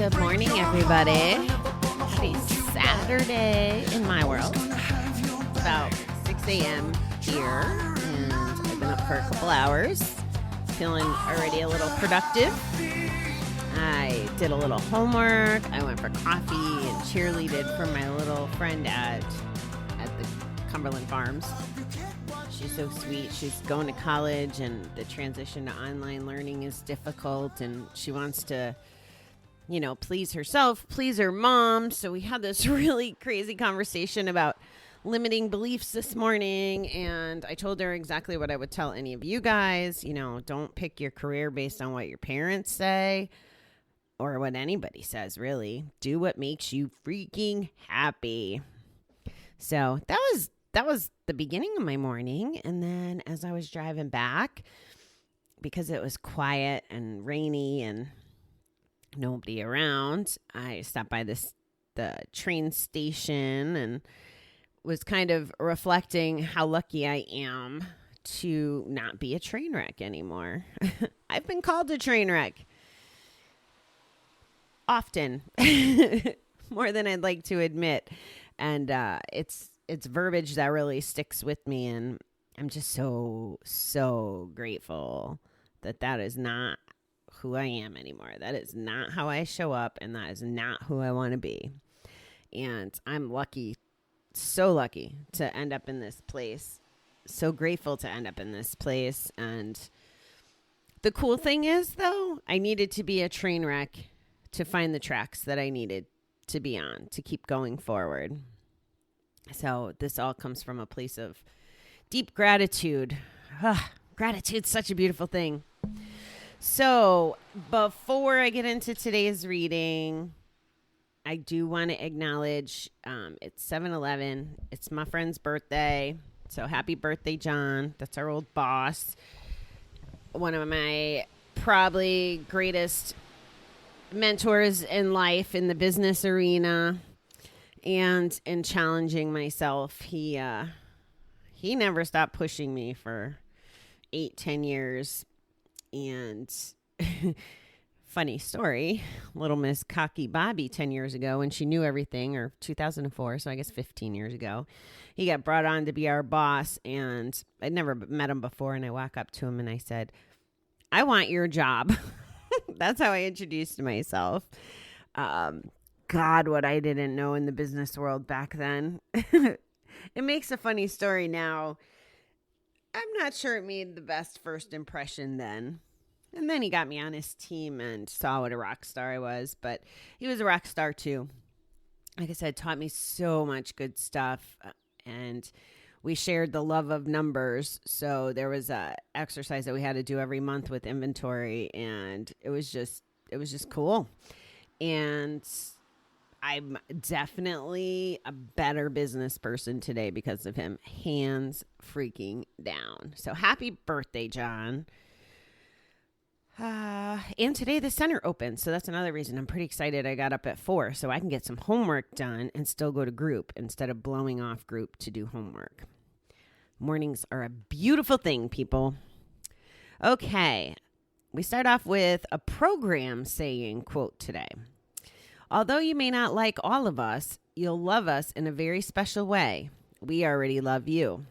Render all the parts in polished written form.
Good morning, everybody. Happy Saturday in my world. It's about 6 a.m. here, and I've been up for a couple hours. Feeling already a little productive. I did a little homework. I went for coffee and cheerleaded for my little friend at the Cumberland Farms. She's so sweet. She's going to college, and the transition to online learning is difficult, and she wants to, please herself, please her mom. So we had this really crazy conversation about limiting beliefs this morning, and I told her exactly what I would tell any of you guys. Don't pick your career based on what your parents say or what anybody says, really. Do what makes you freaking happy. So that was the beginning of my morning. And then as I was driving back, because it was quiet and rainy and nobody around, I stopped by the train station and was kind of reflecting how lucky I am to not be a train wreck anymore. I've been called a train wreck often, more than I'd like to admit. And it's verbiage that really sticks with me. And I'm just so grateful that is not who I am anymore. That is not how I show up, and that is not who I want to be. And I'm lucky, so lucky to end up in this place. So grateful to end up in this place. And the cool thing is, though, I needed to be a train wreck to find the tracks that I needed to be on to keep going forward. So this all comes from a place of deep gratitude. Gratitude's such a beautiful thing. So before I get into today's reading, I do want to acknowledge it's 7-11. It's my friend's birthday. So happy birthday, John. That's our old boss. One of my probably greatest mentors in life, in the business arena and in challenging myself. He never stopped pushing me for 8-10 years. And funny story, little Miss Cocky Bobby 10 years ago, when she knew everything, or 2004, so I guess 15 years ago, he got brought on to be our boss, and I'd never met him before, and I walk up to him and I said, "I want your job." That's how I introduced myself. God, what I didn't know in the business world back then. It makes a funny story now. I'm not sure it made the best first impression then. And then he got me on his team and saw what a rock star I was. But he was a rock star too. Like I said, taught me so much good stuff. And we shared the love of numbers. So there was a exercise that we had to do every month with inventory. And it was just cool. And I'm definitely a better business person today because of him. Hands freaking down. So happy birthday, John. And today the center opens. So that's another reason I'm pretty excited. I got up at 4 so I can get some homework done and still go to group instead of blowing off group to do homework. Mornings are a beautiful thing, people. Okay. We start off with a program saying quote today. Although you may not like all of us, you'll love us in a very special way. We already love you.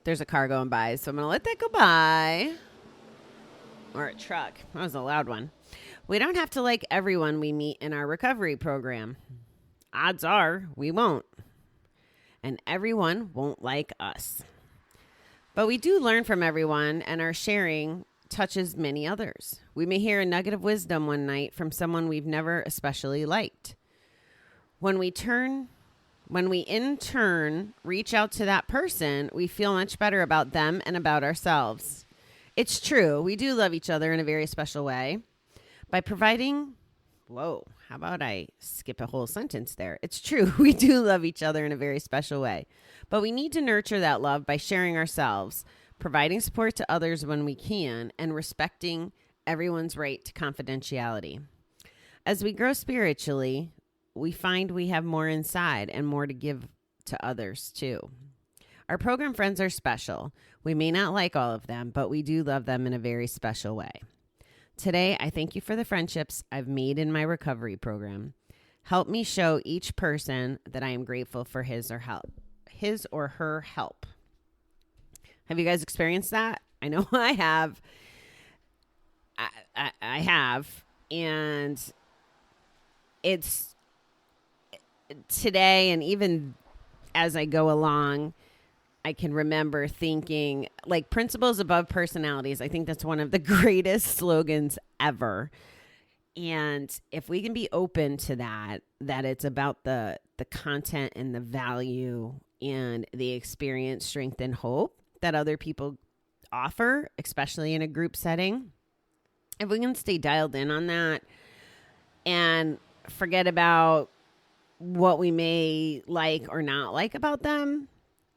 There's a car going by, so I'm going to let that go by. Or a truck. That was a loud one. We don't have to like everyone we meet in our recovery program. Odds are we won't. And everyone won't like us. But we do learn from everyone, and our sharing touches many others. We may hear a nugget of wisdom one night from someone we've never especially liked. When we in turn reach out to that person, we feel much better about them and about ourselves. It's true. We do love each other in a very special way. By providing, how about I skip a whole sentence there? It's true. We do love each other in a very special way. But we need to nurture that love by sharing ourselves, providing support to others when we can, and respecting everyone's right to confidentiality. As we grow spiritually, we find we have more inside and more to give to others too. Our program friends are special. We may not like all of them, but we do love them in a very special way. Today, I thank you for the friendships I've made in my recovery program. Help me show each person that I am grateful for his or her help. Have you guys experienced that? I know I have. I have. And it's today, and even as I go along, I can remember thinking, like, principles above personalities. I think that's one of the greatest slogans ever. And if we can be open to that it's about the content and the value and the experience, strength, and hope that other people offer, especially in a group setting, if we can stay dialed in on that and forget about what we may like or not like about them,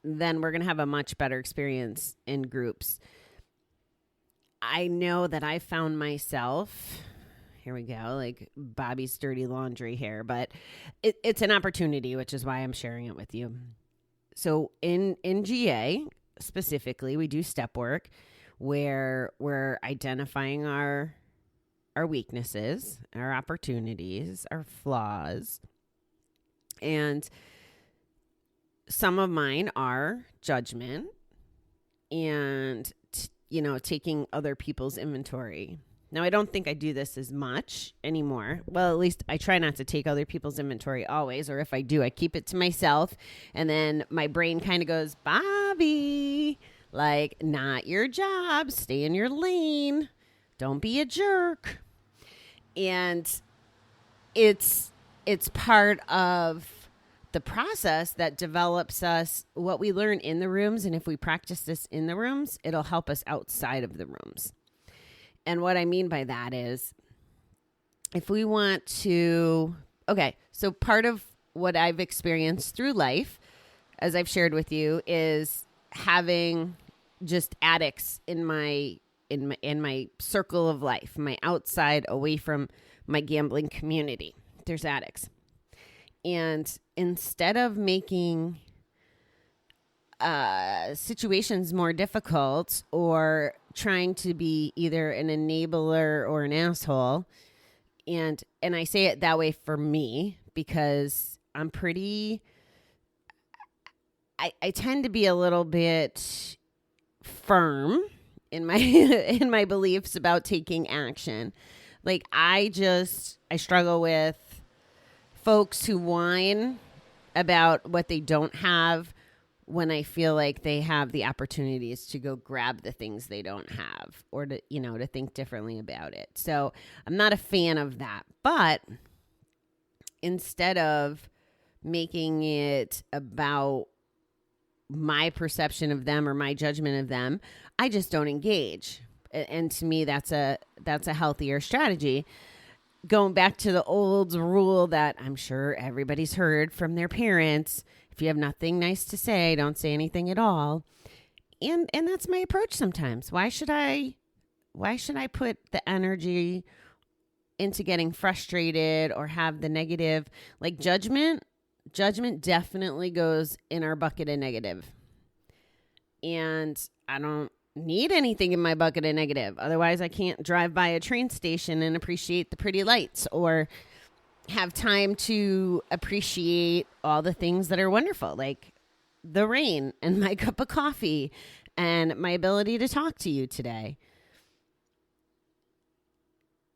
then we're going to have a much better experience in groups. I know that I found myself, here we go, like Bobby's dirty laundry here, but it's an opportunity, which is why I'm sharing it with you. So in GA specifically, we do step work where we're identifying our weaknesses, our opportunities, our flaws. And some of mine are judgment and, taking other people's inventory. Now, I don't think I do this as much anymore. Well, at least I try not to take other people's inventory always, or if I do, I keep it to myself. And then my brain kind of goes, Bobby, like, not your job. Stay in your lane. Don't be a jerk. And it's part of the process that develops us what we learn in the rooms. And if we practice this in the rooms, it'll help us outside of the rooms. And what I mean by that is if we want to, so part of what I've experienced through life, as I've shared with you, is having just addicts in my circle of life, my outside, away from my gambling community. There's addicts. And instead of making situations more difficult or trying to be either an enabler or an asshole, and I say it that way for me because I'm I tend to be a little bit firm in my in my beliefs about taking action. Like I struggle with folks who whine about what they don't have when I feel like they have the opportunities to go grab the things they don't have or to think differently about it. So I'm not a fan of that. But instead of making it about my perception of them or my judgment of them, I just don't engage. And to me, that's a healthier strategy. Going back to the old rule that I'm sure everybody's heard from their parents, if you have nothing nice to say, don't say anything at all. And that's my approach sometimes. Why should I put the energy into getting frustrated or have the negative, like judgment? Judgment definitely goes in our bucket of negative. And I don't need anything in my bucket of negative. Otherwise, I can't drive by a train station and appreciate the pretty lights or have time to appreciate all the things that are wonderful, like the rain and my cup of coffee and my ability to talk to you today.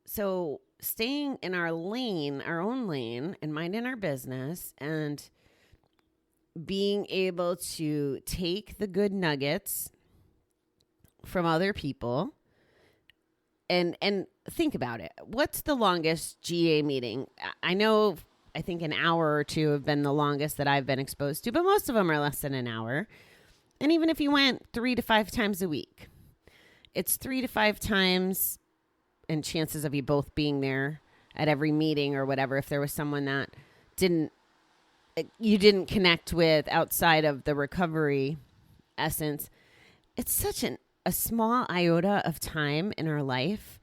So staying in our lane, our own lane, and minding our business and being able to take the good nuggets from other people and think about it. What's the longest GA meeting? I think an hour or two have been the longest that I've been exposed to, but most of them are less than an hour. And even if you went 3 to 5 times a week, it's 3 to 5 times, and chances of you both being there at every meeting or whatever, if there was someone that you didn't connect with outside of the recovery essence, it's such a small iota of time in our life.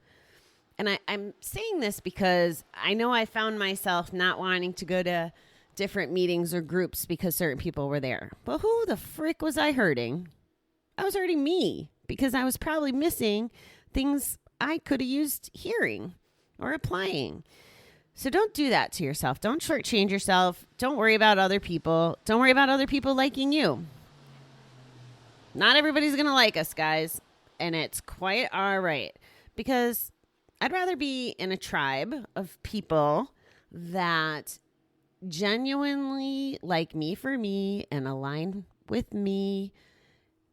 And I'm saying this because I know I found myself not wanting to go to different meetings or groups because certain people were there. But who the frick was I hurting? I was hurting me because I was probably missing things I could have used hearing or applying. So don't do that to yourself. Don't shortchange yourself. Don't worry about other people. Don't worry about other people liking you. Not everybody's going to like us, guys. And it's quite all right. Because I'd rather be in a tribe of people that genuinely like me for me and align with me.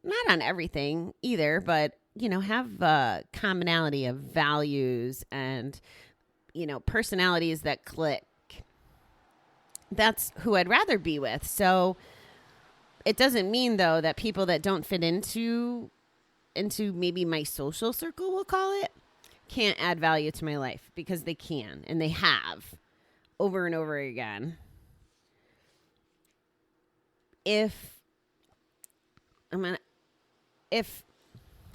Not on everything either, but, have a commonality of values and, personalities that click. That's who I'd rather be with. So it doesn't mean, though, that people that don't fit into maybe my social circle, we'll call it, can't add value to my life, because they can, and they have over and over again.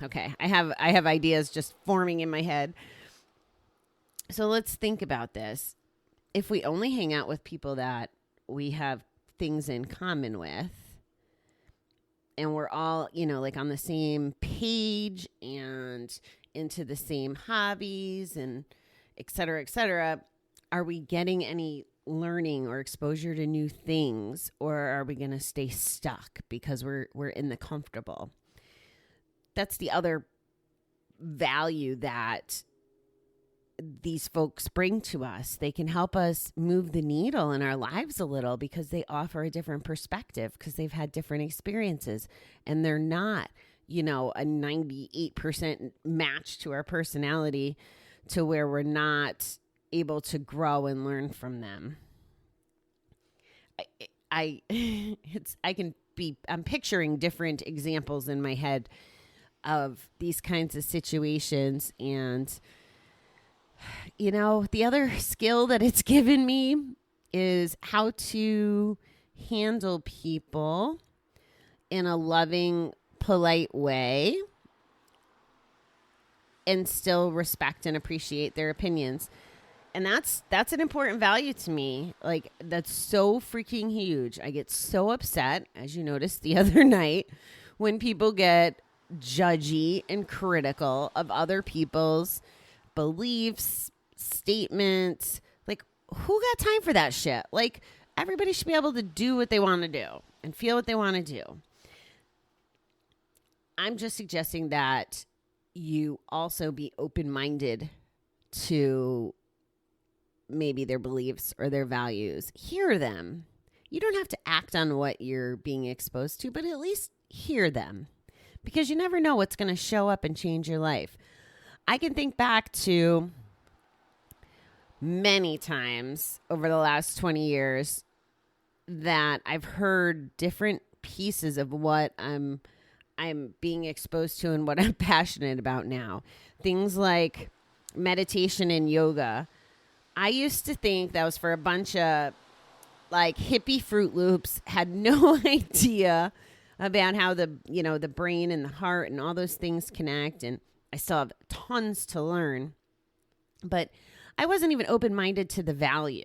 Okay, I have ideas just forming in my head. So let's think about this. If we only hang out with people that we have things in common with, and we're all, like on the same page and into the same hobbies and et cetera, are we getting any learning or exposure to new things, or are we going to stay stuck because we're in the comfortable? That's the other value that these folks bring to us. They can help us move the needle in our lives a little because they offer a different perspective, because they've had different experiences, and they're not, a 98% match to our personality to where we're not able to grow and learn from them. I'm picturing different examples in my head of these kinds of situations. And, the other skill that it's given me is how to handle people in a loving, polite way and still respect and appreciate their opinions. And that's an important value to me. Like, that's so freaking huge. I get so upset, as you noticed the other night, when people get judgy and critical of other people's beliefs, statements. Like, who got time for that shit? Like, everybody should be able to do what they want to do and feel what they want to do. I'm just suggesting that you also be open-minded to maybe their beliefs or their values. Hear them. You don't have to act on what you're being exposed to, but at least hear them, because you never know what's going to show up and change your life. I can think back to many times over the last 20 years that I've heard different pieces of what I'm being exposed to and what I'm passionate about now. Things like meditation and yoga. I used to think that was for a bunch of like hippie Fruit Loops, had no idea about how the brain and the heart and all those things connect. And I still have tons to learn, but I wasn't even open-minded to the value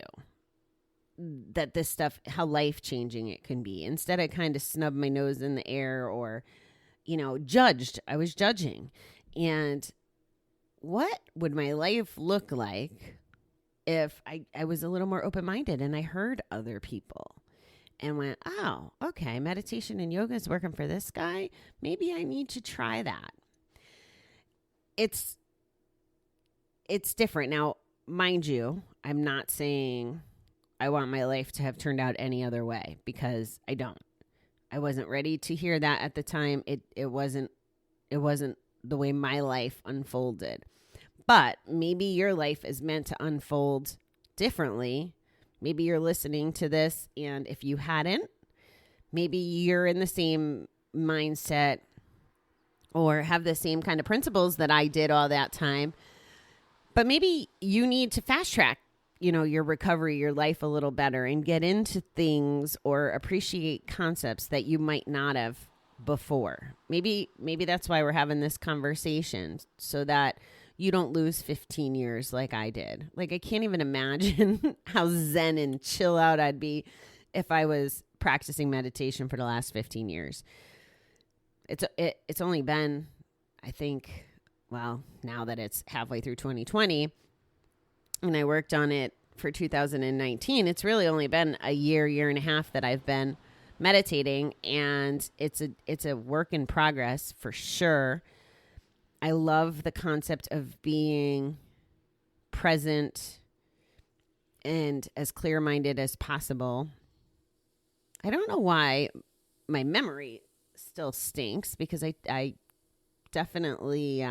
that this stuff, how life-changing it can be. Instead, I kind of snubbed my nose in the air or, judged. I was judging. And what would my life look like if I was a little more open-minded and I heard other people and went, oh, okay, meditation and yoga is working for this guy. Maybe I need to try that. It's different. Now, mind you, I'm not saying I want my life to have turned out any other way, because I don't. I wasn't ready to hear that at the time. It wasn't the way my life unfolded. But maybe your life is meant to unfold differently. Maybe you're listening to this, and if you hadn't, maybe you're in the same mindset or have the same kind of principles that I did all that time. But maybe you need to fast track, your recovery, your life a little better, and get into things or appreciate concepts that you might not have before. Maybe that's why we're having this conversation, so that you don't lose 15 years like I did. Like, I can't even imagine how zen and chill out I'd be if I was practicing meditation for the last 15 years. It's only been, I think, well, now that it's halfway through 2020 and I worked on it for 2019, it's really only been a year and a half that I've been meditating, and it's a work in progress for sure. I love the concept of being present and as clear-minded as possible. I don't know why my memory still stinks, because I definitely, I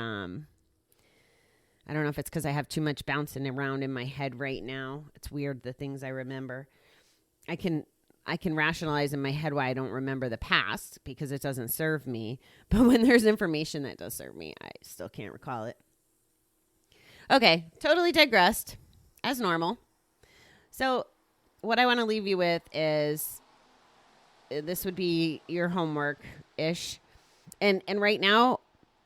don't know if it's because I have too much bouncing around in my head right now. It's weird, the things I remember. I can rationalize in my head why I don't remember the past, because it doesn't serve me. But when there's information that does serve me, I still can't recall it. Okay, totally digressed, as normal. So what I want to leave you with is, this would be your homework-ish. And right now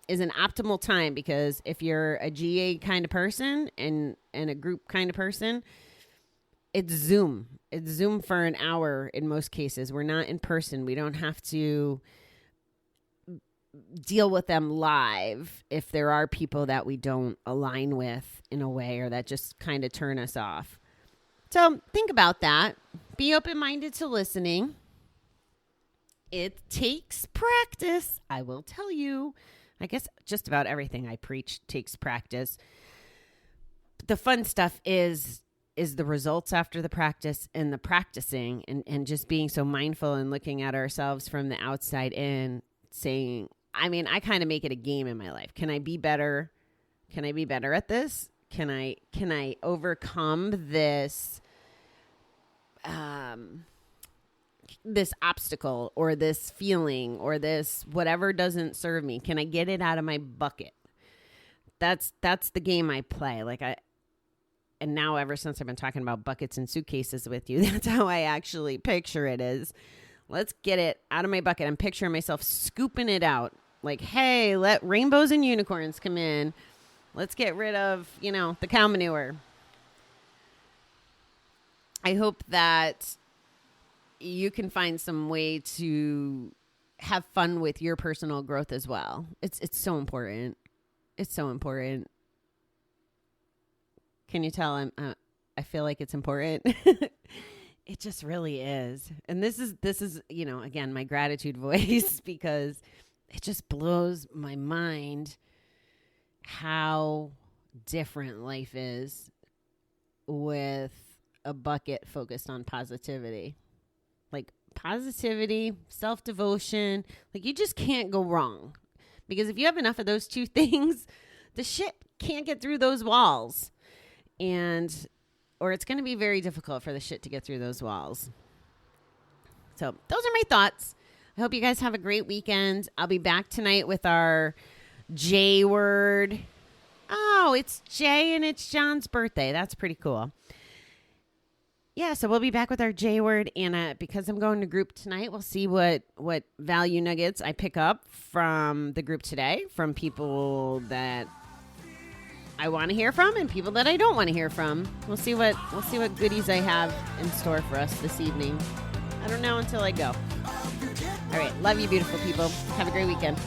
is an optimal time, because if you're a GA kind of person and a group kind of person, it's Zoom. It's Zoom for an hour in most cases. We're not in person. We don't have to deal with them live if there are people that we don't align with in a way, or that just kind of turn us off. So think about that. Be open-minded to listening. It takes practice. I will tell you. I guess just about everything I preach takes practice. But the fun stuff is the results after the practice, and the practicing, and just being so mindful and looking at ourselves from the outside in, saying, I mean, I kind of make it a game in my life. Can I be better? Can I be better at this? Can I overcome this this obstacle, or this feeling, or this whatever doesn't serve me? Can I get it out of my bucket? That's the game I play. And now, ever since I've been talking about buckets and suitcases with you, that's how I actually picture it is. Let's get it out of my bucket. I'm picturing myself scooping it out. Like, hey, let rainbows and unicorns come in. Let's get rid of, the cow manure. I hope that you can find some way to have fun with your personal growth as well. It's so important. It's so important. Can you tell I feel like it's important? It just really is. And this is, again, my gratitude voice, because it just blows my mind how different life is with a bucket focused on positivity. Like positivity, self-devotion, like you just can't go wrong. Because if you have enough of those two things, the shit can't get through those walls. Or it's going to be very difficult for the shit to get through those walls. So those are my thoughts. I hope you guys have a great weekend. I'll be back tonight with our J word. Oh, it's Jay and it's John's birthday. That's pretty cool. Yeah, so we'll be back with our J word. And because I'm going to group tonight, we'll see what value nuggets I pick up from the group today, from people that I want to hear from and people that I don't want to hear from. We'll see what goodies I have in store for us this evening. I don't know until I go. All right. Love you, beautiful people. Have a great weekend.